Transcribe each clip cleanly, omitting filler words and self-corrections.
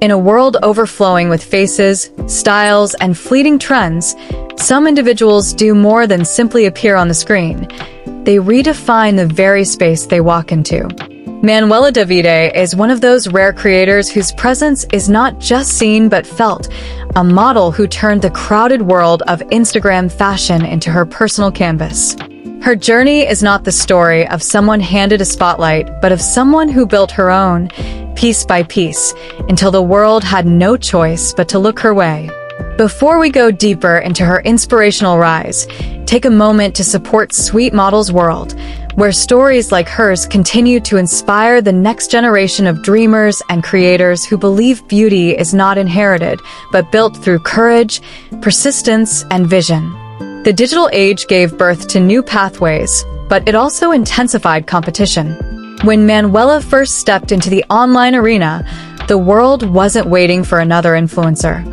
In a world overflowing with faces, styles, and fleeting trends, some individuals do more than simply appear on the screen. They redefine the very space they walk into. Manuela Davide is one of those rare creators whose presence is not just seen but felt, a model who turned the crowded world of Instagram fashion into her personal canvas. Her journey is not the story of someone handed a spotlight, but of someone who built her own, piece by piece, until the world had no choice but to look her way. Before we go deeper into her inspirational rise, take a moment to support Sweet Model's World, where stories like hers continue to inspire the next generation of dreamers and creators who believe beauty is not inherited, but built through courage, persistence, and vision. The digital age gave birth to new pathways, but it also intensified competition. When Manuela first stepped into the online arena, the world wasn't waiting for another influencer.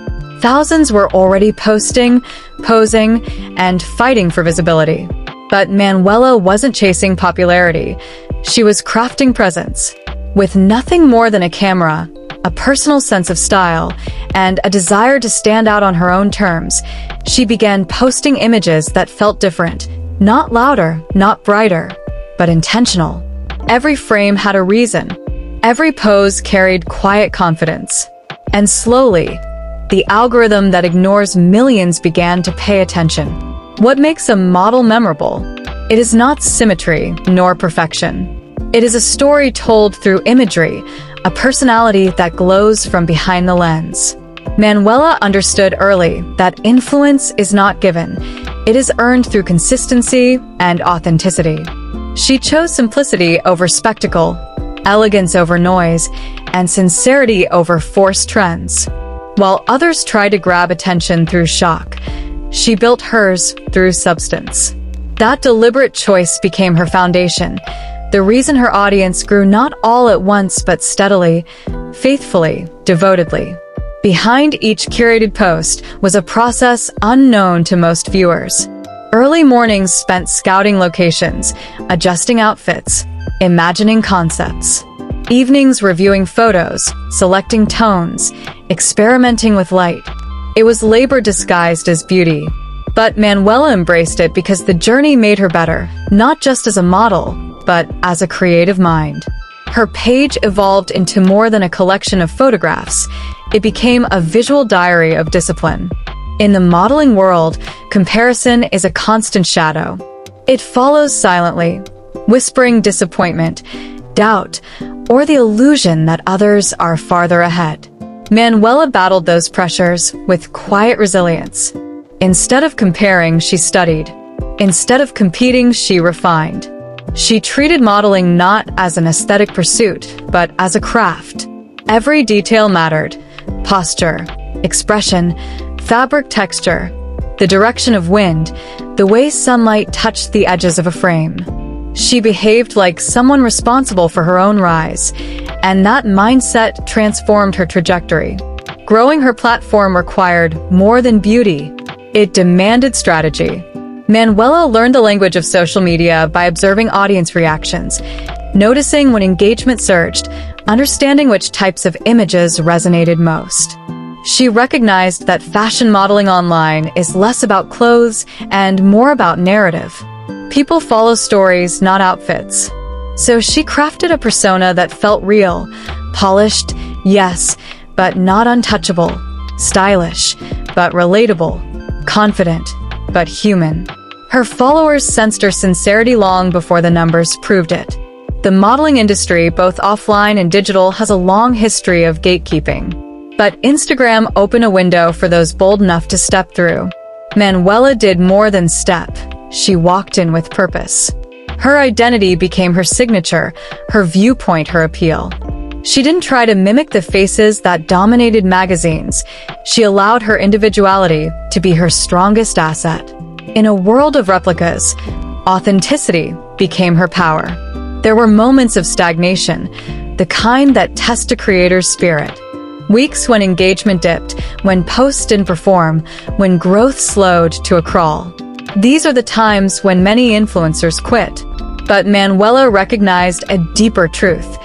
Thousands were already posting, posing, and fighting for visibility. But Manuela wasn't chasing popularity. She was crafting presence. With nothing more than a camera, a personal sense of style, and a desire to stand out on her own terms, she began posting images that felt different. Not louder, not brighter, but intentional. Every frame had a reason. Every pose carried quiet confidence. And slowly, the algorithm that ignores millions began to pay attention. What makes a model memorable? It is not symmetry nor perfection. It is a story told through imagery, a personality that glows from behind the lens. Manuela understood early that influence is not given. It is earned through consistency and authenticity. She chose simplicity over spectacle, elegance over noise, and sincerity over forced trends. While others tried to grab attention through shock, she built hers through substance. That deliberate choice became her foundation, the reason her audience grew not all at once but steadily, faithfully, devotedly. Behind each curated post was a process unknown to most viewers. Early mornings spent scouting locations, adjusting outfits, imagining concepts. Evenings reviewing photos, selecting tones, experimenting with light. It was labor disguised as beauty. But Manuela embraced it because the journey made her better, not just as a model, but as a creative mind. Her page evolved into more than a collection of photographs. It became a visual diary of discipline. In the modeling world, comparison is a constant shadow. It follows silently, whispering disappointment, doubt, or the illusion that others are farther ahead. Manuela battled those pressures with quiet resilience. Instead of comparing, she studied. Instead of competing, she refined. She treated modeling not as an aesthetic pursuit, but as a craft. Every detail mattered: posture, expression, fabric texture, the direction of wind, the way sunlight touched the edges of a frame. She behaved like someone responsible for her own rise, and that mindset transformed her trajectory. Growing her platform required more than beauty. It demanded strategy. Manuela learned the language of social media by observing audience reactions, noticing when engagement surged, understanding which types of images resonated most. She recognized that fashion modeling online is less about clothes and more about narrative. People follow stories, not outfits. So she crafted a persona that felt real, polished, yes, but not untouchable, stylish, but relatable, confident, but human. Her followers sensed her sincerity long before the numbers proved it. The modeling industry, both offline and digital, has a long history of gatekeeping. But Instagram opened a window for those bold enough to step through. Manuela did more than step. She walked in with purpose. Her identity became her signature, her viewpoint, her appeal. She didn't try to mimic the faces that dominated magazines. She allowed her individuality to be her strongest asset. In a world of replicas, authenticity became her power. There were moments of stagnation, the kind that test a creator's spirit. Weeks when engagement dipped, when posts didn't perform, when growth slowed to a crawl. These are the times when many influencers quit. But Manuela recognized a deeper truth.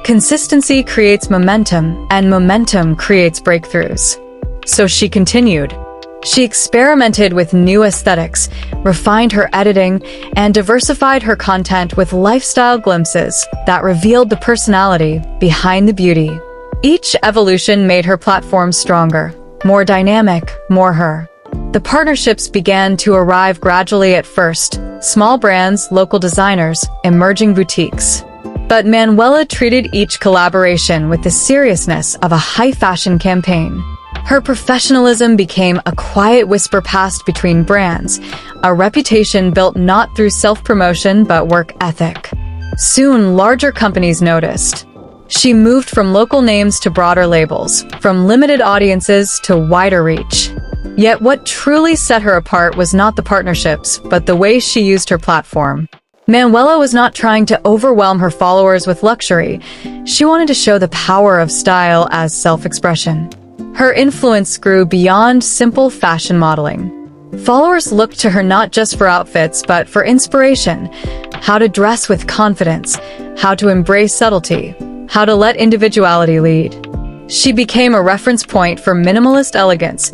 Consistency creates momentum, and momentum creates breakthroughs. So she continued. She experimented with new aesthetics, refined her editing, and diversified her content with lifestyle glimpses that revealed the personality behind the beauty. Each evolution made her platform stronger, more dynamic, more her. The partnerships began to arrive gradually at first, small brands, local designers, emerging boutiques. But Manuela treated each collaboration with the seriousness of a high-fashion campaign. Her professionalism became a quiet whisper passed between brands, a reputation built not through self-promotion but work ethic. Soon, larger companies noticed. She moved from local names to broader labels, from limited audiences to wider reach. Yet what truly set her apart was not the partnerships, but the way she used her platform. Manuela was not trying to overwhelm her followers with luxury. She wanted to show the power of style as self-expression. Her influence grew beyond simple fashion modeling. Followers looked to her not just for outfits, but for inspiration. How to dress with confidence, how to embrace subtlety, how to let individuality lead. She became a reference point for minimalist elegance,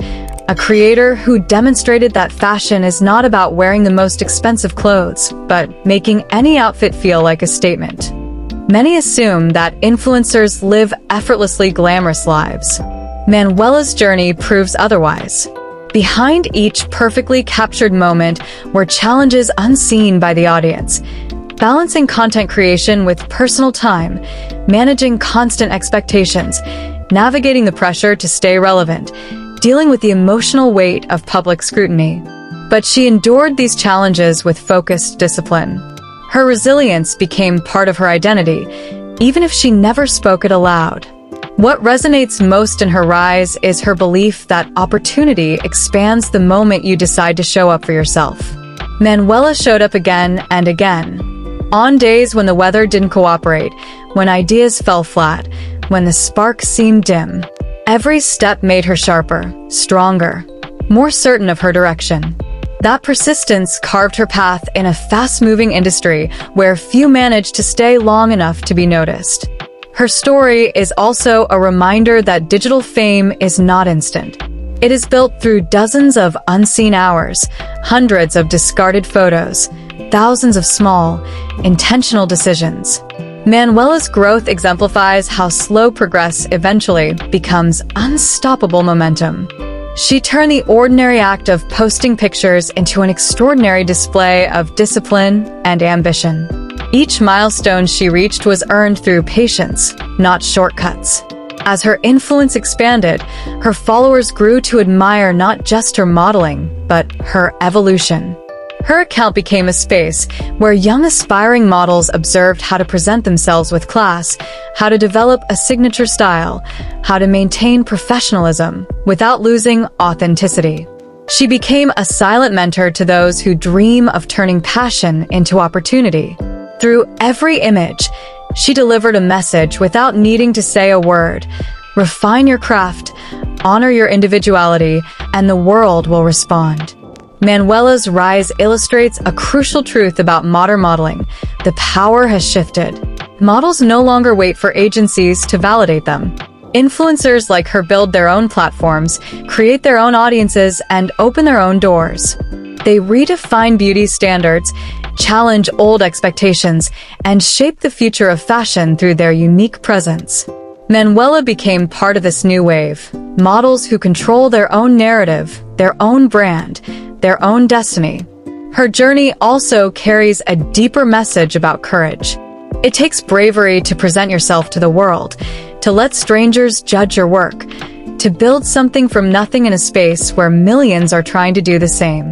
a creator who demonstrated that fashion is not about wearing the most expensive clothes, but making any outfit feel like a statement. Many assume that influencers live effortlessly glamorous lives. Manuela's journey proves otherwise. Behind each perfectly captured moment were challenges unseen by the audience. Balancing content creation with personal time, managing constant expectations, navigating the pressure to stay relevant, dealing with the emotional weight of public scrutiny. But she endured these challenges with focused discipline. Her resilience became part of her identity, even if she never spoke it aloud. What resonates most in her rise is her belief that opportunity expands the moment you decide to show up for yourself. Manuela showed up again and again. On days when the weather didn't cooperate, when ideas fell flat, when the spark seemed dim. Every step made her sharper, stronger, more certain of her direction. That persistence carved her path in a fast-moving industry where few managed to stay long enough to be noticed. Her story is also a reminder that digital fame is not instant. It is built through dozens of unseen hours, hundreds of discarded photos, thousands of small, intentional decisions. Manuela's growth exemplifies how slow progress eventually becomes unstoppable momentum. She turned the ordinary act of posting pictures into an extraordinary display of discipline and ambition. Each milestone she reached was earned through patience, not shortcuts. As her influence expanded, her followers grew to admire not just her modeling, but her evolution. Her account became a space where young aspiring models observed how to present themselves with class, how to develop a signature style, how to maintain professionalism without losing authenticity. She became a silent mentor to those who dream of turning passion into opportunity. Through every image, she delivered a message without needing to say a word. Refine your craft, honor your individuality, and the world will respond. Manuela's rise illustrates a crucial truth about modern modeling. The power has shifted. Models no longer wait for agencies to validate them. Influencers like her build their own platforms, create their own audiences, and open their own doors. They redefine beauty standards, challenge old expectations, and shape the future of fashion through their unique presence. Manuela became part of this new wave. Models who control their own narrative, their own brand, their own destiny. Her journey also carries a deeper message about courage. It takes bravery to present yourself to the world, to let strangers judge your work, to build something from nothing in a space where millions are trying to do the same.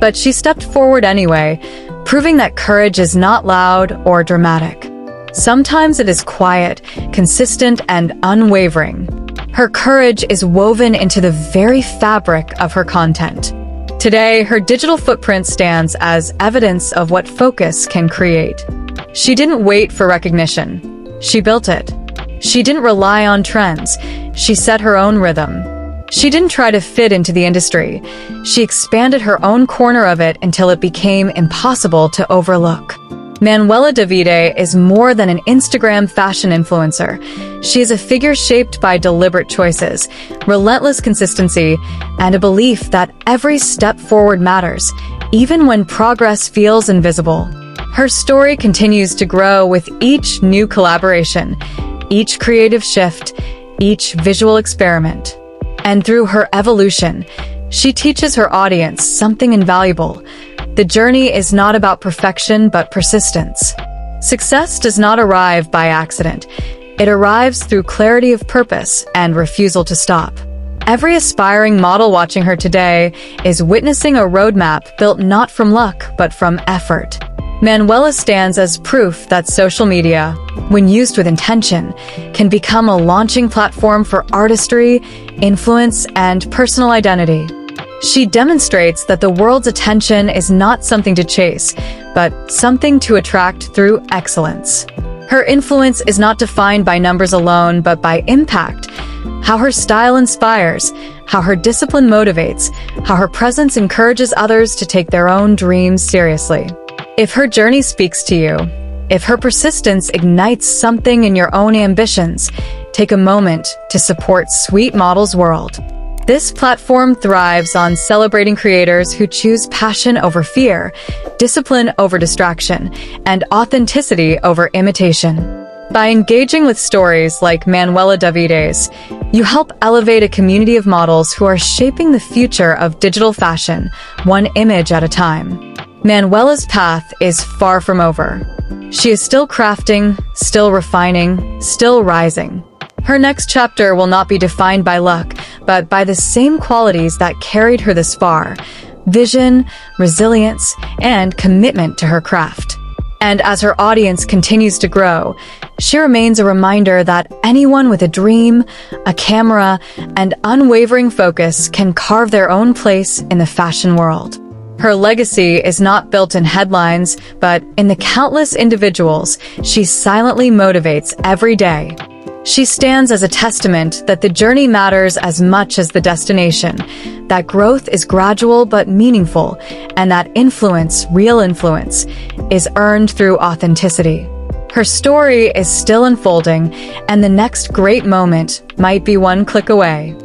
But she stepped forward anyway, proving that courage is not loud or dramatic. Sometimes it is quiet, consistent, and unwavering. Her courage is woven into the very fabric of her content. Today, her digital footprint stands as evidence of what focus can create. She didn't wait for recognition. She built it. She didn't rely on trends. She set her own rhythm. She didn't try to fit into the industry. She expanded her own corner of it until it became impossible to overlook. Manuela Davide is more than an Instagram fashion influencer. She is a figure shaped by deliberate choices, relentless consistency, and a belief that every step forward matters, even when progress feels invisible. Her story continues to grow with each new collaboration, each creative shift, each visual experiment. And through her evolution, she teaches her audience something invaluable. The journey is not about perfection, but persistence. Success does not arrive by accident. It arrives through clarity of purpose and refusal to stop. Every aspiring model watching her today is witnessing a roadmap built not from luck, but from effort. Manuela stands as proof that social media, when used with intention, can become a launching platform for artistry, influence, and personal identity. She demonstrates that the world's attention is not something to chase, but something to attract through excellence. Her influence is not defined by numbers alone, but by impact. How her style inspires, how her discipline motivates, how her presence encourages others to take their own dreams seriously. If her journey speaks to you, if her persistence ignites something in your own ambitions, take a moment to support Sweet Model's World. This platform thrives on celebrating creators who choose passion over fear, discipline over distraction, and authenticity over imitation. By engaging with stories like Manuela Davide's, you help elevate a community of models who are shaping the future of digital fashion, one image at a time. Manuela's path is far from over. She is still crafting, still refining, still rising. Her next chapter will not be defined by luck, but by the same qualities that carried her this far: vision, resilience, and commitment to her craft. And as her audience continues to grow, she remains a reminder that anyone with a dream, a camera, and unwavering focus can carve their own place in the fashion world. Her legacy is not built in headlines, but in the countless individuals she silently motivates every day. She stands as a testament that the journey matters as much as the destination, that growth is gradual but meaningful, and that influence, real influence, is earned through authenticity. Her story is still unfolding, and the next great moment might be one click away.